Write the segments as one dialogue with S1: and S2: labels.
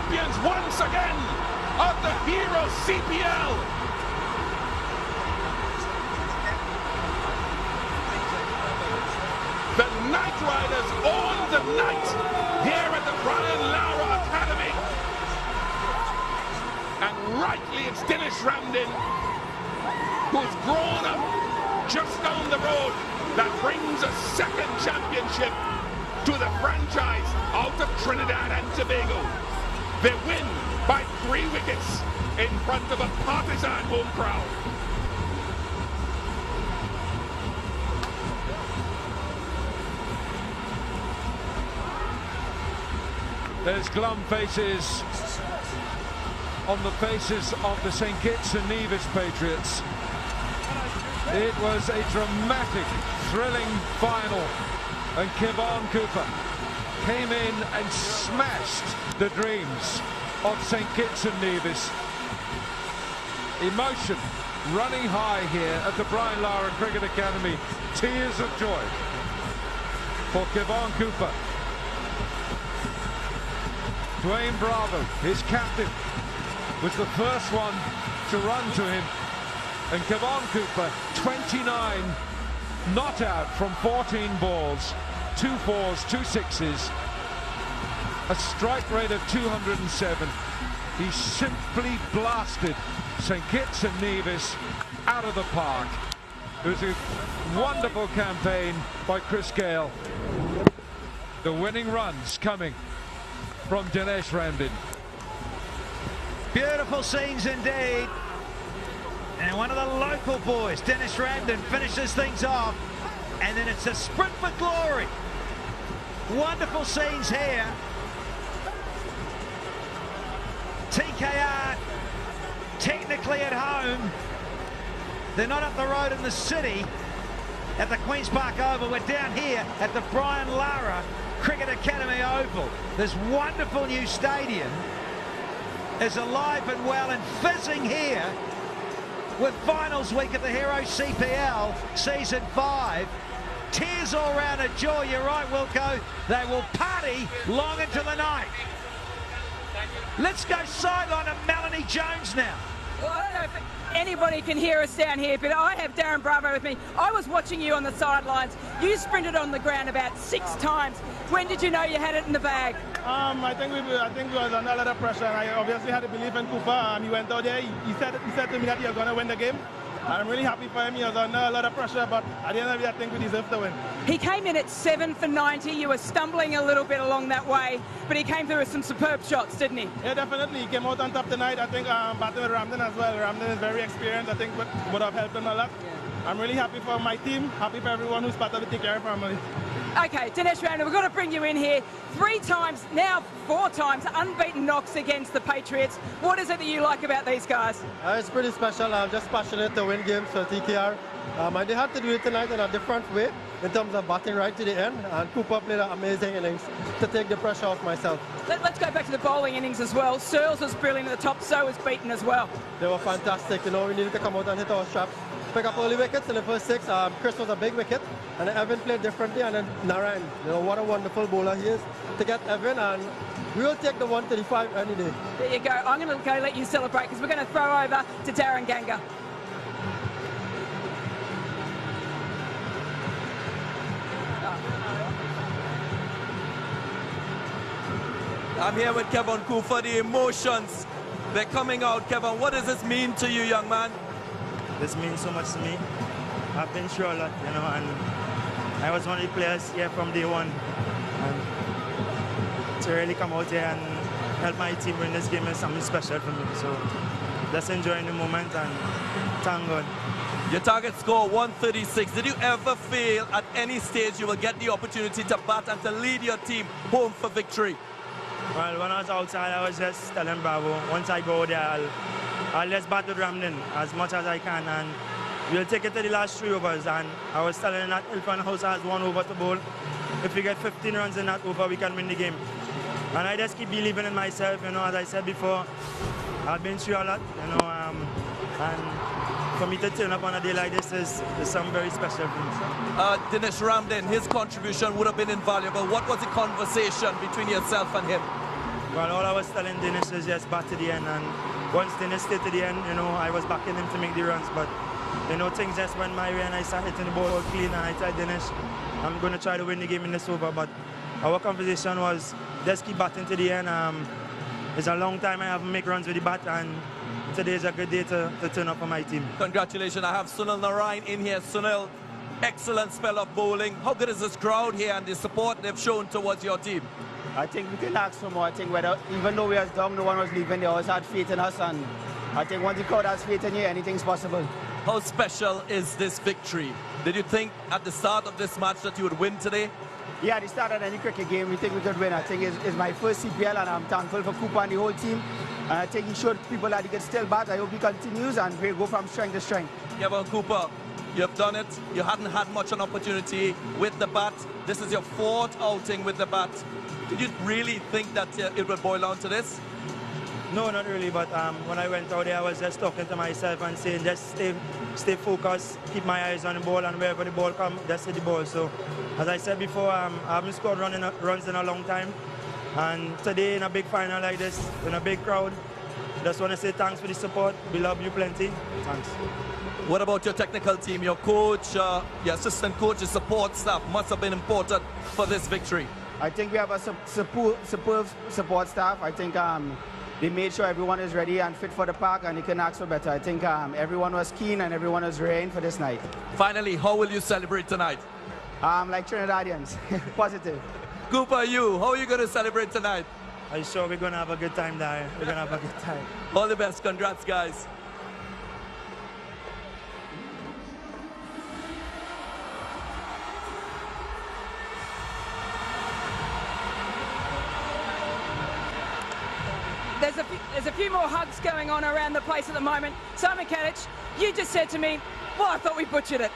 S1: champions once again of the Hero CPL. The Night Riders own the night here at the Brian Lara Academy. And rightly it's Dennis Ramdin, who's grown up just down the road, that brings a second championship to the franchise out of Trinidad and Tobago. They win by 3 wickets in front of a partisan home crowd.
S2: There's glum faces on the faces of the St. Kitts and Nevis Patriots. It was a dramatic, thrilling final, and Kevon Cooper came in and smashed the dreams of St. Kitts and Nevis. Emotion running high here at the Brian Lara Cricket Academy. Tears of joy for Kevon Cooper. Dwayne Bravo, his captain, was the first one to run to him. And Kevon Cooper, 29 not out from 14 balls, 2 fours, 2 sixes, a strike rate of 207. He simply blasted St. Kitts and Nevis out of the park. It was a wonderful campaign by Chris Gale. The winning runs coming from Dinesh Ramdin.
S3: Beautiful scenes indeed. And one of the local boys, Dennis Ramdin, finishes things off. And then it's a sprint for glory. Wonderful scenes here. TKR technically at home. They're not up the road in the city at the Queen's Park Oval. We're down here at the Brian Lara Cricket Academy Oval. This wonderful new stadium is alive and well and fizzing here with finals week at the Hero CPL Season 5. Tears all round a joy. You're right, Wilco. They will party long into the night. Let's go sideline to Melanie Jones now.
S4: Well, I don't know if anybody can hear us down here, but I have Darren Bravo with me. I was watching you on the sidelines. You sprinted on the ground about 6 times. When did you know you had it in the bag?
S5: I think we was under a lot of pressure, and I obviously had to believe in Cooper. He went out there. He said to me that he was going to win the game. I'm really happy for him. He was under a lot of pressure, but at the end of the day, I think we deserve to win.
S4: He came in at 7 for 90. You were stumbling a little bit along that way, but he came through with some superb shots, didn't he?
S5: Yeah, definitely. He came out on top tonight. I think batting with Ramdin as well. Ramdin is very experienced. I think would have helped him a lot. Yeah. I'm really happy for my team, happy for everyone who's part of the TKR family.
S4: Okay, Dinesh Ramdin, we've got to bring you in here. 3 times, now 4 times, unbeaten knocks against the Patriots. What is it that you like about these guys?
S6: It's pretty special. I'm just passionate to win games for TKR. They had to do it tonight in a different way in terms of batting right to the end. And Cooper played an amazing innings to take the pressure off myself.
S4: Let's go back to the bowling innings as well. Searles was brilliant at the top, so was Beaton as well.
S6: They were fantastic. You know, we needed to come out and hit our straps. Pick up early wickets in the first 6. Chris was a big wicket, and Evan played differently, and then Narayan. You know, what a wonderful bowler he is to get Evan, and we'll take the 135 any day.
S4: There you go. I'm going to go let you celebrate because we're going to throw over to Darren Ganga.
S7: I'm here with Kevon Cooper. The emotions, they're coming out. Kevon, what does this mean to you, young man?
S8: This means so much to me. I've been through a lot, you know, and I was one of the players here from day one. And to really come out here and help my team win this game is something special for me. So just enjoying the moment and thank God.
S7: Your target score 136. Did you ever feel at any stage you will get the opportunity to bat and to lead your team home for victory?
S8: Well, when I was outside, I was just telling Bravo, once I go there, I'll just bat with Ramdin as much as I can, and we'll take it to the last 3 overs. And I was telling him that Ilfan House has 1 over to bowl. If we get 15 runs in that over, we can win the game. And I just keep believing in myself, you know, as I said before, I've been through a lot, you know, and for me to turn up on a day like this is something very special for me.
S7: Dinesh Ramdin, his contribution would have been invaluable. What was the conversation between yourself and him?
S8: Well, all I was telling Dennis is just bat to the end, and once Dennis stayed to the end, you know, I was backing him to make the runs, but you know, things just went my way and I started hitting the ball clean, and I told Dennis, I'm going to try to win the game in this over, but our conversation was just keep batting to the end. It's a long time I haven't make runs with the bat, and today is a good day to turn up for my team.
S7: Congratulations. I have Sunil Narayan in here. Sunil, excellent spell of bowling. How good is this crowd here and the support they've shown towards your team?
S9: I think we can ask for more. I think even though we was down, no one was leaving. They always had faith in us, and I think once the crowd has faith in you, anything's possible.
S7: How special is this victory? Did you think at the start of this match that you would win today?
S9: Yeah, at the start of any cricket game, we think we could win. I think it's my first CPL, and I'm thankful for Cooper and the whole team. And I think he showed people that he can still bat. I hope he continues, and we'll go from strength to strength.
S7: Kevin Cooper, you have done it. You hadn't had much an opportunity with the bat. This is your 4th outing with the bat. Did you really think that it would boil down to this?
S8: No, not really, but when I went out there, I was just talking to myself and saying, just stay focused, keep my eyes on the ball, and wherever the ball comes, just hit the ball. So, as I said before, I haven't scored runs in a long time. And today, in a big final like this, in a big crowd, just want to say thanks for the support. We love you plenty. Thanks.
S7: What about your technical team? Your coach, your assistant coach, your support staff must have been important for this victory.
S9: I think we have a superb support staff. I think they made sure everyone is ready and fit for the park, and you can ask for better. I think everyone was keen and everyone was raring for this night.
S7: Finally, how will you celebrate tonight?
S9: Like Trinidadians, positive.
S7: Cooper, how are you going to celebrate tonight?
S8: I'm sure we're going to have a good time there. We're going to have a good time.
S7: All the best. Congrats, guys.
S4: There's a few more hugs going on around the place at the moment. Simon Kadich, you just said to me, well, I thought we butchered it.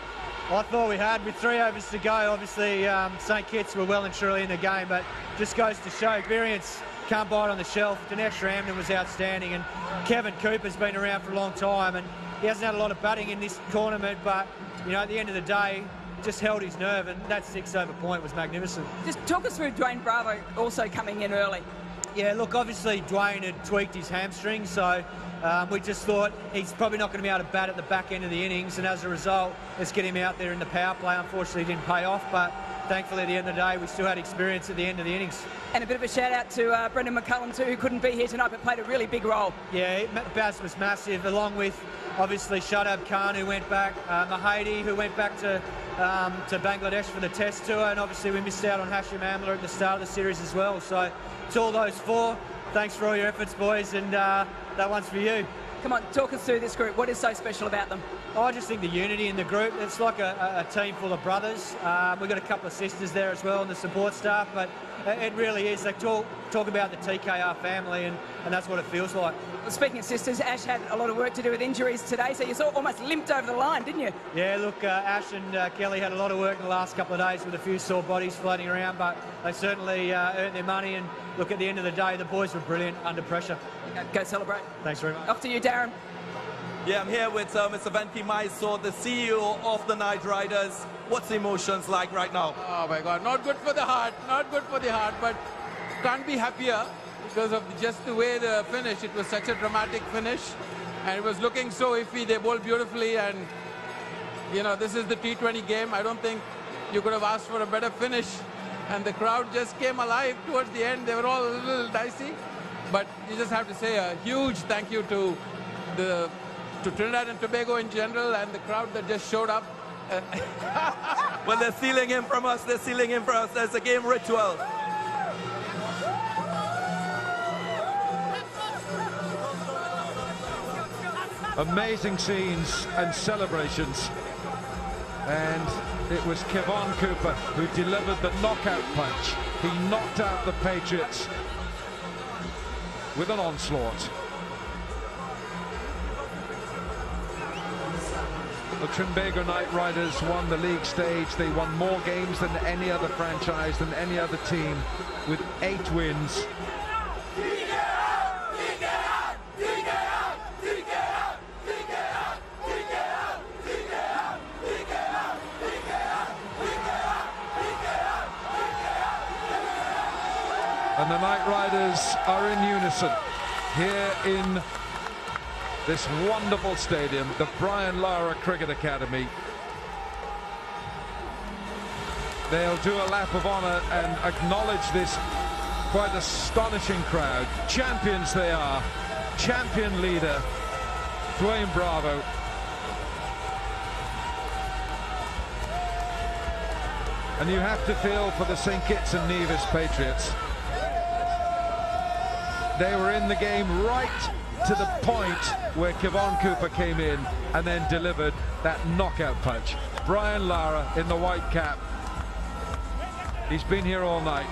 S10: I thought we had, with 3 overs to go. Obviously, St Kitts were well and truly in the game, but just goes to show experience can't bite on the shelf. Dinesh Ramden was outstanding, and Kevin Cooper's been around for a long time, and he hasn't had a lot of batting in this tournament, but you know, at the end of the day, just held his nerve, and that 6-over point was magnificent.
S4: Just talk us through Dwayne Bravo also coming in early.
S10: Yeah, look, obviously Dwayne had tweaked his hamstring, so we just thought he's probably not going to be able to bat at the back end of the innings, and as a result, let's get him out there in the power play. Unfortunately, it didn't pay off, but thankfully at the end of the day, we still had experience at the end of the innings.
S4: And a bit of a shout out to Brendan McCullum too, who couldn't be here tonight, but played a really big role.
S10: Yeah, Baz was massive, along with obviously Shadab Khan, who went back, Mahadi, who went back to Bangladesh for the Test tour, and obviously we missed out on Hashim Amla at the start of the series as well. So to all those 4, thanks for all your efforts, boys, and that one's for you.
S4: Come on, talk us through this group. What is so special about them?
S10: I just think the unity in the group. It's like a team full of brothers. We've got a couple of sisters there as well, and the support staff, but it really is. They talk about the TKR family, and that's what it feels like.
S4: Well, speaking of sisters, Ash had a lot of work to do with injuries today, so you almost limped over the line, didn't you?
S10: Yeah, look, Ash and Kelly had a lot of work in the last couple of days with a few sore bodies floating around, but they certainly earned their money, and look, at the end of the day, the boys were brilliant under pressure.
S4: Go celebrate.
S10: Thanks very much.
S4: Off to you, Darren.
S7: Yeah, I'm here with Mr. Venki Mysore, the CEO of the Night Riders. What's the emotions like right now?
S11: Oh my God, not good for the heart, not good for the heart, but can't be happier because of just the way the finish. It was such a dramatic finish, and it was looking so iffy. They bowled beautifully, and you know, this is the T20 game. I don't think you could have asked for a better finish, and the crowd just came alive towards the end. They were all a little dicey, but you just have to say a huge thank you to Trinidad and Tobago in general, and the crowd that just showed up.
S7: Well, they're stealing him from us. They're stealing him from us. There's a game ritual.
S2: Amazing scenes and celebrations. And it was Kevon Cooper who delivered the knockout punch. He knocked out the Patriots with an onslaught. The Trinbago Night Riders won the league stage. They won more games than any other franchise, than any other team, with 8 wins. And the Night Knight Riders are in unison here in this wonderful stadium, the Brian Lara Cricket Academy. They'll do a lap of honour and acknowledge this quite astonishing crowd. Champions they are. Champion leader, Dwayne Bravo. And you have to feel for the St. Kitts and Nevis Patriots. They were in the game right to the point where Kevon Cooper came in and then delivered that knockout punch. Brian Lara in the white cap. He's been here all night.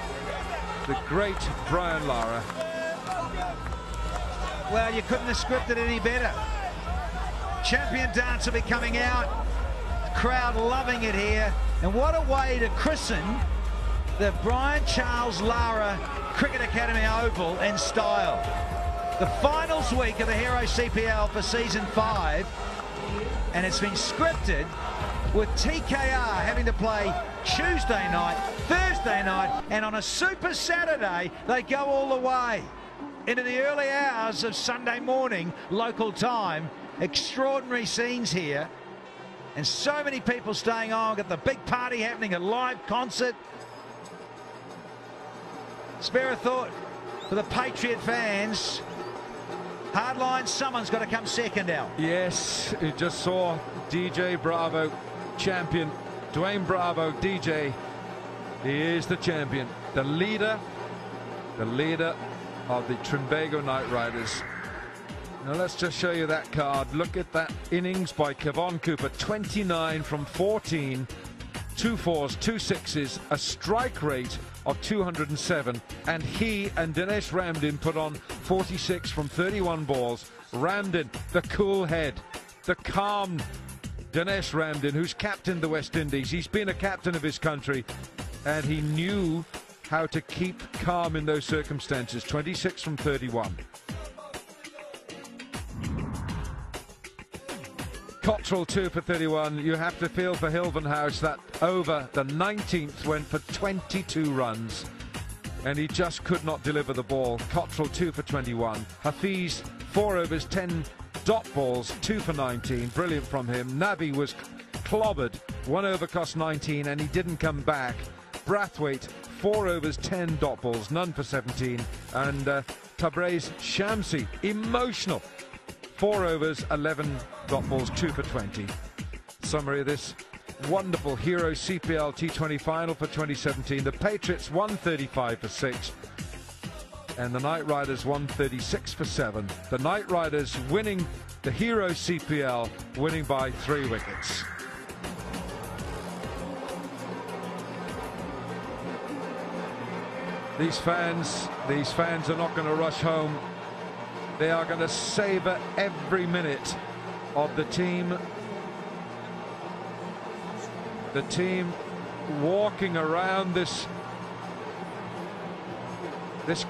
S2: The great Brian Lara.
S3: Well, you couldn't have scripted any better. Champion dance will be coming out. The crowd loving it here. And what a way to christen the Brian Charles Lara Cricket Academy Oval in style. The finals week of the Hero CPL for season 5, and it's been scripted with TKR having to play Tuesday night, Thursday night, and on a Super Saturday they go all the way into the early hours of Sunday morning local time. Extraordinary scenes here, and so many people staying on. Got the big party happening, a live concert. Spare a thought for the Patriot fans. Hardline, someone's got to come second, Al.
S2: Yes, you just saw DJ Bravo, champion. Dwayne Bravo, DJ, he is the champion. The leader of the Trimbago Knight Riders. Now let's just show you that card. Look at that innings by Kevon Cooper. 29 from 14, 2 4s, 2 6s, a strike rate of 207, and he and Dinesh Ramdin put on 46 from 31 balls. Ramdin, the cool head, the calm Dinesh Ramdin, who's captained the West Indies. He's been a captain of his country, and he knew how to keep calm in those circumstances. 26 from 31. Cottrell 2 for 31. You have to feel for Hilvenhouse. That over, the 19th, went for 22 runs, and he just could not deliver the ball. Cottrell 2 for 21. Hafiz 4 overs, 10 dot balls, 2 for 19. Brilliant from him. Nabi was clobbered. 1 over cost 19, and he didn't come back. Brathwaite 4 overs, 10 dot balls, none for 17. And Tabraiz Shamsi, emotional. 4 overs, 11 dot balls, 2 for 20. Summary of this wonderful Hero CPL T20 final for 2017. The Patriots 135 for 6, and the Knight Riders 136 for 7. The Knight Riders winning the Hero CPL, winning by 3 wickets. These fans are not going to rush home. They are going to savor every minute of the team walking around this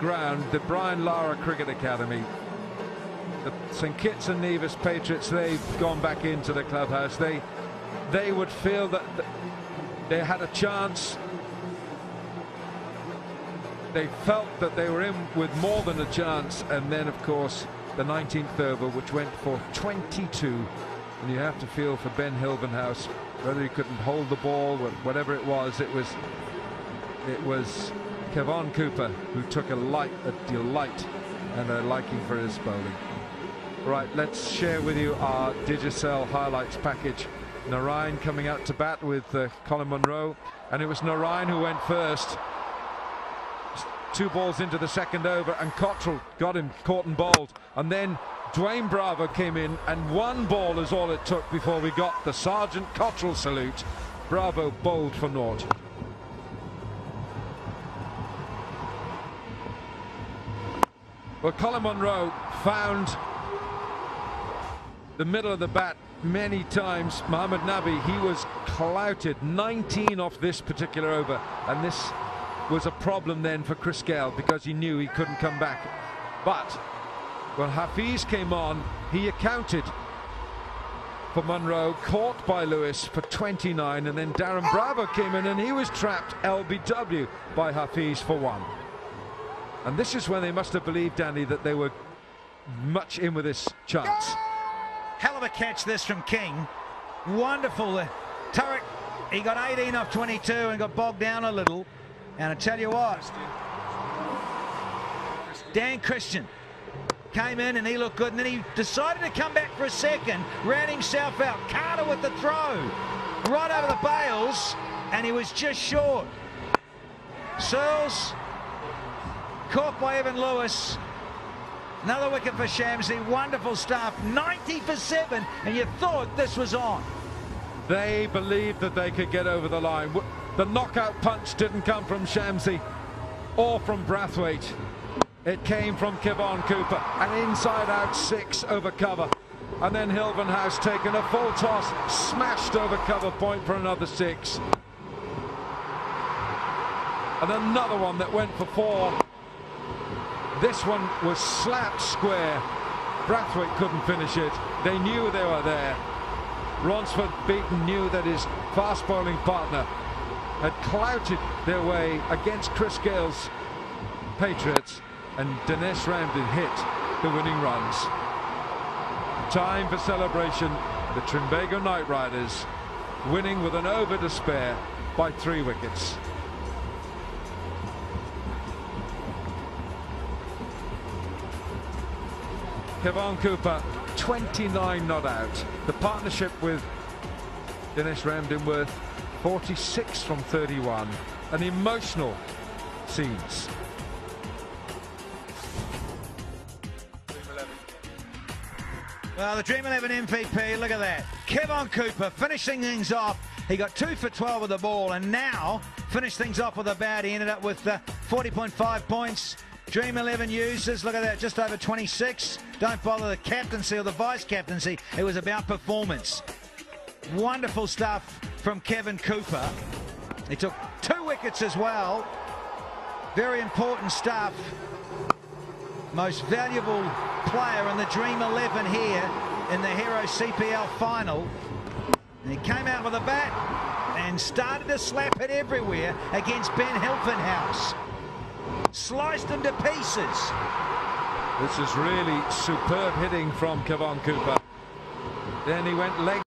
S2: ground, the Brian Lara Cricket Academy. The St. Kitts and Nevis Patriots, they've gone back into the clubhouse. They would feel that they had a chance. They felt that they were in with more than a chance, and then of course the 19th over, which went for 22, and you have to feel for Ben Hilvenhouse, whether he couldn't hold the ball, whatever it was. It was Kevon Cooper who took a delight and a liking for his bowling. Right, let's share with you our Digicel highlights package. Narayan coming out to bat with Colin Munro, and it was Narayan who went first. 2 balls into the second over, and Cottrell got him caught and bowled, and then Dwayne Bravo came in, and 1 ball is all it took before we got the Sergeant Cottrell salute. Bravo bowled for naught. Well, Colin Munro found the middle of the bat many times. Mohammad Nabi, he was clouted. 19 off this particular over, and this was a problem then for Chris Gale, because he knew he couldn't come back. But when Hafiz came on, he accounted for Munro, caught by Lewis for 29, and then Darren Bravo came in and he was trapped LBW by Hafiz for 1. And this is when they must have believed, Danny, that they were much in with this chance.
S3: Hell of a catch this from King. Wonderful. Turek, he got 18 off 22 and got bogged down a little. And I tell you what, Dan Christian came in and he looked good, and then he decided to come back for a second, ran himself out. Carter with the throw, right over the bails, and he was just short. Searles caught by Evan Lewis. Another wicket for Shamsi. Wonderful stuff. 90 for 7, and you thought this was on.
S2: They believed that they could get over the line. The knockout punch didn't come from Shamsi or from Brathwaite. It came from Kevon Cooper. An inside-out 6 over cover. And then Hilvenhouse taking a full toss, smashed over cover point for another 6. And another one that went for 4. This one was slapped square. Brathwaite couldn't finish it. They knew they were there. Ronsford Beaton knew that his fast bowling partner had clouted their way against Chris Gale's Patriots, and Dinesh Ramdin hit the winning runs. Time for celebration. The Trinbago Knight Riders winning with an over to spare by 3 wickets. Kevon Cooper, 29 not out. The partnership with Dinesh Ramdin worth 46 from 31. An emotional scenes.
S3: Well, the Dream 11 MVP, look at that. Kevon Cooper finishing things off. He got 2 for 12 with the ball, and now finished things off with a bat. He ended up with 40.5 points. Dream 11 users, look at that, just over 26. Don't bother the captaincy or the vice captaincy. It was about performance. Wonderful stuff from Kevon Cooper. He took 2 wickets as well. Very important stuff. Most valuable player in the Dream 11 here in the Hero CPL final. And he came out with a bat and started to slap it everywhere against Ben Hilvenhouse. Sliced him to pieces.
S2: This is really superb hitting from Kevon Cooper. Then he went leg